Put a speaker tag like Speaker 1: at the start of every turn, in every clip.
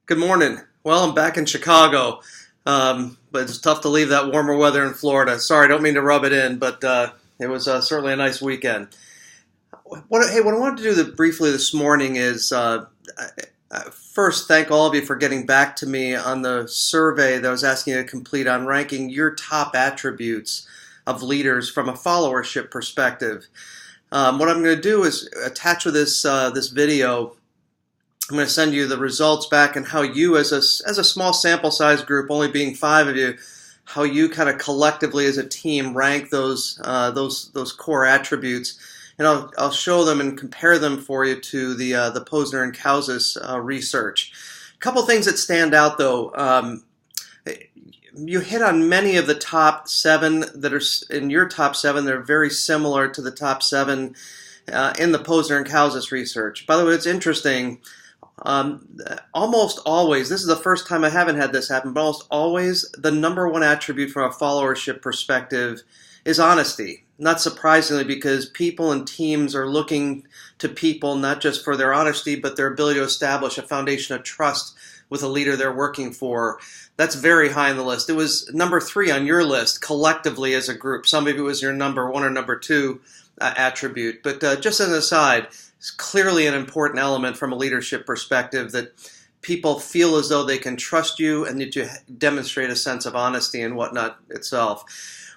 Speaker 1: Good morning. Well, I'm back in Chicago, but it's tough to leave that warmer weather in Florida. Sorry, I don't mean to rub it in, but it was certainly a nice weekend. What I wanted to do briefly this morning is first thank all of you for getting back to me on the survey that I was asking you to complete on ranking your top attributes of leaders from a followership perspective. What I'm going to do is attach with this video. I'm going to send you the results back and how you, as a small sample size group, only being 5 of you, how you kind of collectively as a team rank those core attributes, and I'll show them and compare them for you to the Posner and Kausas research. A couple things that stand out though. You hit on many of the top 7 that are in your top 7. They're very similar to the top 7 in the Posner and Kausas research. By the way, it's interesting. Almost always, this is the first time I haven't had this happen, but almost always the number one attribute from a followership perspective is honesty. Not surprisingly, because people and teams are looking to people not just for their honesty, but their ability to establish a foundation of trust with a leader they're working for. That's very high on the list. It was number 3 on your list collectively as a group. Some of it was your number 1 or number 2 attribute. But just as an aside, it's clearly an important element from a leadership perspective that people feel as though they can trust you and that you demonstrate a sense of honesty and whatnot itself.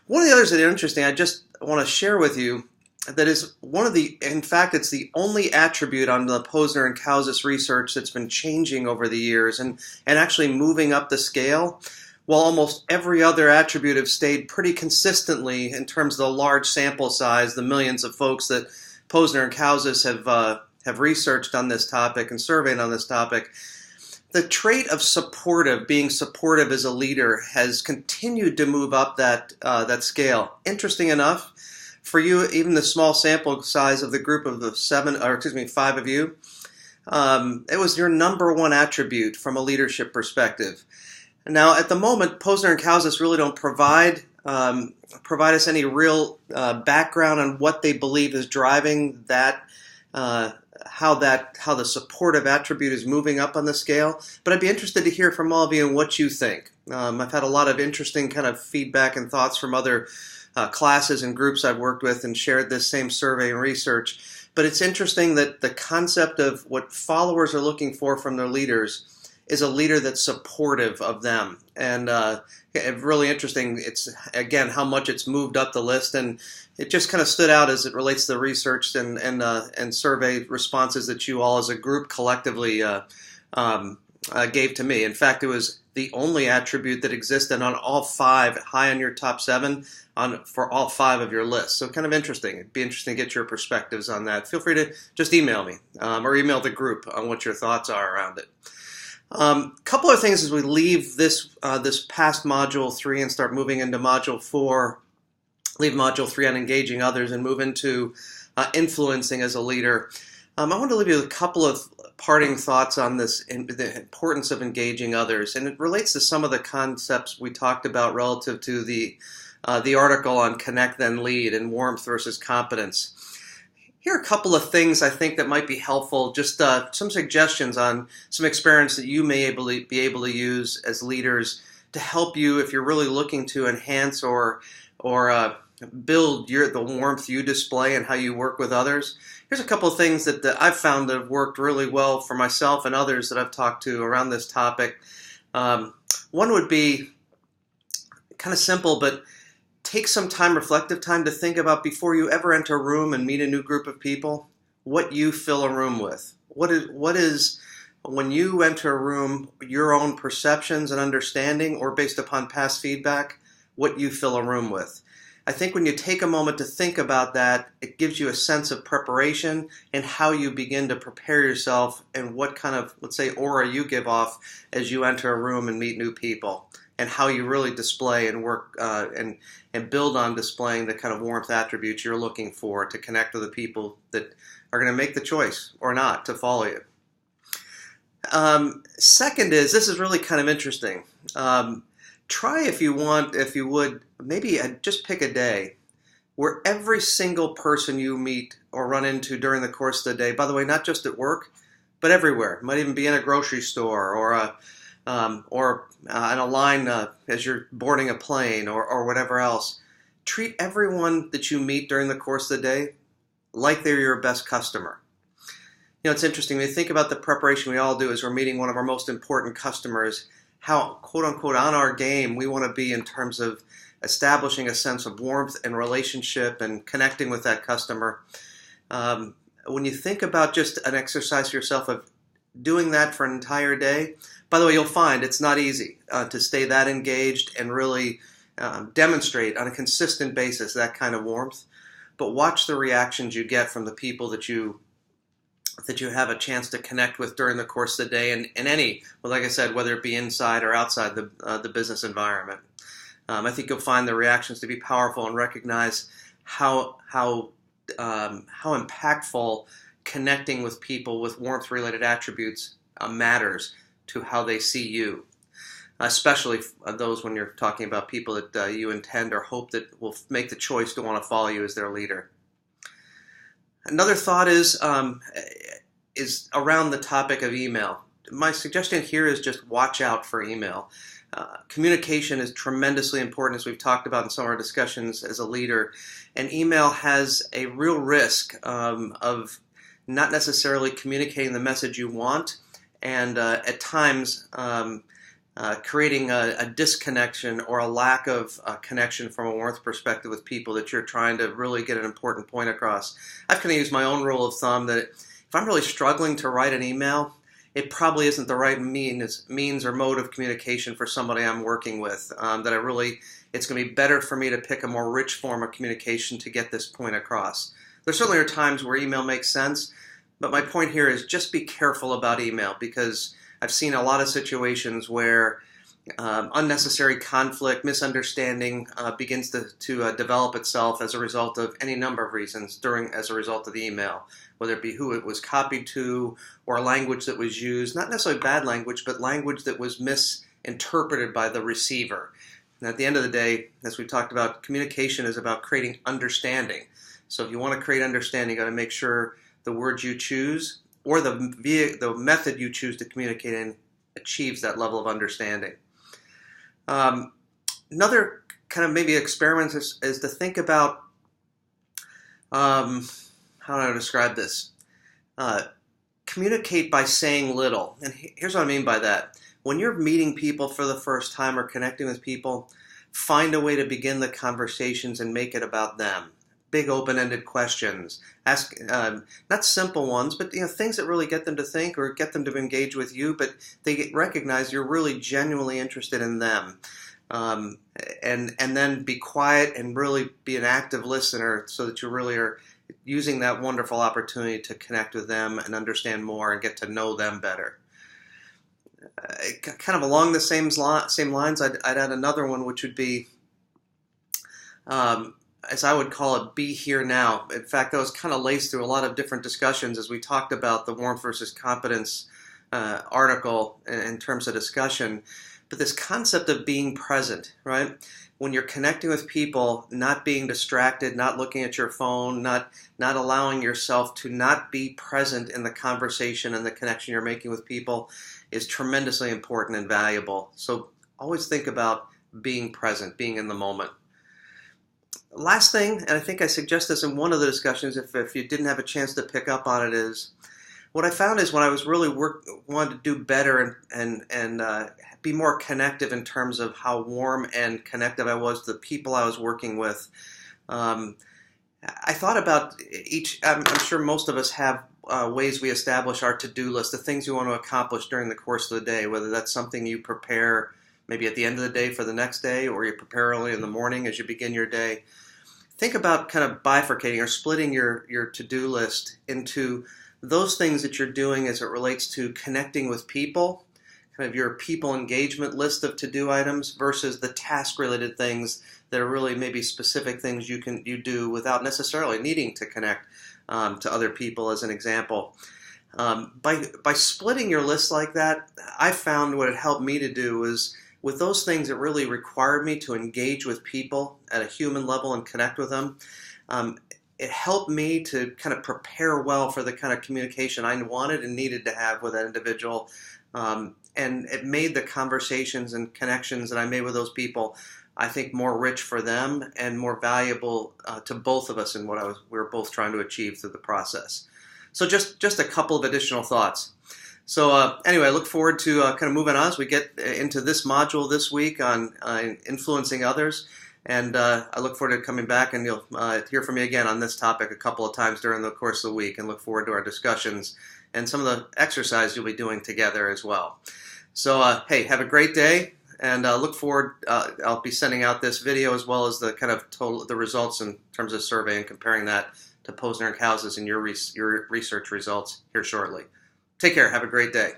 Speaker 1: One of the others that are interesting, I just want to share with you, that is in fact, it's the only attribute on the Posner and Kausas research that's been changing over the years and actually moving up the scale, while almost every other attribute have stayed pretty consistently in terms of the large sample size, the millions of folks that Posner and Kausas have researched on this topic and surveyed on this topic. The trait of being supportive as a leader, has continued to move up that scale. Interesting enough, for you, even the small sample size of the group of the 5 of you, it was your number 1 attribute from a leadership perspective. Now, at the moment, Posner and Kausas really don't provide us any real background on what they believe is driving that, how the supportive attribute is moving up on the scale. But I'd be interested to hear from all of you and what you think. I've had a lot of interesting kind of feedback and thoughts from other classes and groups I've worked with and shared this same survey and research. But it's interesting that the concept of what followers are looking for from their leaders is a leader that's supportive of them. And really interesting, it's again how much it's moved up the list, and it just kind of stood out as it relates to the research and survey responses that you all as a group collectively gave to me. In fact, it was the only attribute that existed on all 5, high on your top 7 for all 5 of your lists. So kind of interesting. It'd be interesting to get your perspectives on that. Feel free to just email me or email the group on what your thoughts are around it. Couple of things as we leave this past module 3 and start moving into module 4. Leave module 3 on engaging others and move into influencing as a leader. I want to leave you with a couple of parting thoughts on this, the importance of engaging others, and it relates to some of the concepts we talked about relative to the article on Connect Then Lead and warmth versus competence. Here are a couple of things I think that might be helpful, just some suggestions on some experience that you may be able to use as leaders to help you if you're really looking to enhance or build the warmth you display and how you work with others. Here's a couple of things that I've found that have worked really well for myself and others that I've talked to around this topic. One would be kind of simple, but take some time, reflective time, to think about before you ever enter a room and meet a new group of people, what you fill a room with. What is when you enter a room, your own perceptions and understanding, or based upon past feedback, what you fill a room with. I think when you take a moment to think about that, it gives you a sense of preparation and how you begin to prepare yourself and what kind of, let's say, aura you give off as you enter a room and meet new people, and how you really display and work and build on displaying the kind of warmth attributes you're looking for to connect with the people that are going to make the choice or not to follow you. Second is, this is really kind of interesting. Try if you would, maybe just pick a day where every single person you meet or run into during the course of the day, by the way, not just at work, but everywhere. It might even be in a grocery store or on a line as you're boarding a plane or whatever else. Treat everyone that you meet during the course of the day like they're your best customer. It's interesting when you think about the preparation we all do as we're meeting one of our most important customers, how, quote unquote, on our game we want to be in terms of establishing a sense of warmth and relationship and connecting with that customer. When you think about just an exercise for yourself of doing that for an entire day, by the way, you'll find it's not easy to stay that engaged and really demonstrate on a consistent basis that kind of warmth. But watch the reactions you get from the people that you have a chance to connect with during the course of the day, and well, like I said, whether it be inside or outside the business environment. I think you'll find the reactions to be powerful and recognize how impactful connecting with people with warmth-related attributes matters to how they see you, especially those when you're talking about people that you intend or hope that will make the choice to want to follow you as their leader. Another thought is around the topic of email. My suggestion here is just watch out for email. Communication is tremendously important, as we've talked about in some of our discussions as a leader, and email has a real risk of not necessarily communicating the message you want, and at times creating a disconnection or a lack of connection from a warmth perspective with people that you're trying to really get an important point across. I've kind of used my own rule of thumb that if I'm really struggling to write an email, it probably isn't the right means or mode of communication for somebody I'm working with. It's going to be better for me to pick a more rich form of communication to get this point across. There certainly are times where email makes sense, but my point here is just be careful about email, because I've seen a lot of situations where unnecessary conflict, misunderstanding begins to develop itself as a result of any number of reasons as a result of the email, whether it be who it was copied to or language that was used, not necessarily bad language, but language that was misinterpreted by the receiver. And at the end of the day, as we talked about, communication is about creating understanding. So if you want to create understanding, you got to make sure the words you choose or the method you choose to communicate in achieves that level of understanding. Another kind of maybe experiment is to think about, how do I describe this? Communicate by saying little. And here's what I mean by that. When you're meeting people for the first time or connecting with people, find a way to begin the conversations and make it about them. Big open-ended questions. Ask not simple ones, but things that really get them to think or get them to engage with you, but they recognize you're really genuinely interested in them. And then be quiet and really be an active listener so that you really are using that wonderful opportunity to connect with them and understand more and get to know them better. Kind of along the same lines, I'd add another one, which would be, as I would call it, be here now. In fact, that was kind of laced through a lot of different discussions as we talked about the warmth versus competence article in terms of discussion. But this concept of being present, right? When you're connecting with people, not being distracted, not looking at your phone, not allowing yourself to not be present in the conversation and the connection you're making with people is tremendously important and valuable. So always think about being present, being in the moment. Last thing, and I think I suggest this in one of the discussions, if you didn't have a chance to pick up on it, is what I found is when I was really wanted to do better and be more connective in terms of how warm and connective I was to the people I was working with. I thought about I'm sure most of us have ways we establish our to-do list, the things you want to accomplish during the course of the day, whether that's something you prepare maybe at the end of the day for the next day, or you prepare early in the morning as you begin your day. Think about kind of bifurcating or splitting your to-do list into those things that you're doing as it relates to connecting with people, kind of your people engagement list of to-do items, versus the task-related things that are really maybe specific things you do without necessarily needing to connect to other people, as an example. By splitting your list like that, I found what it helped me to do is, with those things that really required me to engage with people at a human level and connect with them, it helped me to kind of prepare well for the kind of communication I wanted and needed to have with that individual. And it made the conversations and connections that I made with those people, I think, more rich for them and more valuable to both of us in what we were both trying to achieve through the process. So just a couple of additional thoughts. So anyway, I look forward to kind of moving on as we get into this module this week on influencing others. And I look forward to coming back, and you'll hear from me again on this topic a couple of times during the course of the week, and look forward to our discussions and some of the exercise you'll be doing together as well. So, hey, have a great day, and look forward. I'll be sending out this video as well as the kind of the results in terms of survey and comparing that to Posner and Cows's and your research results here shortly. Take care. Have a great day.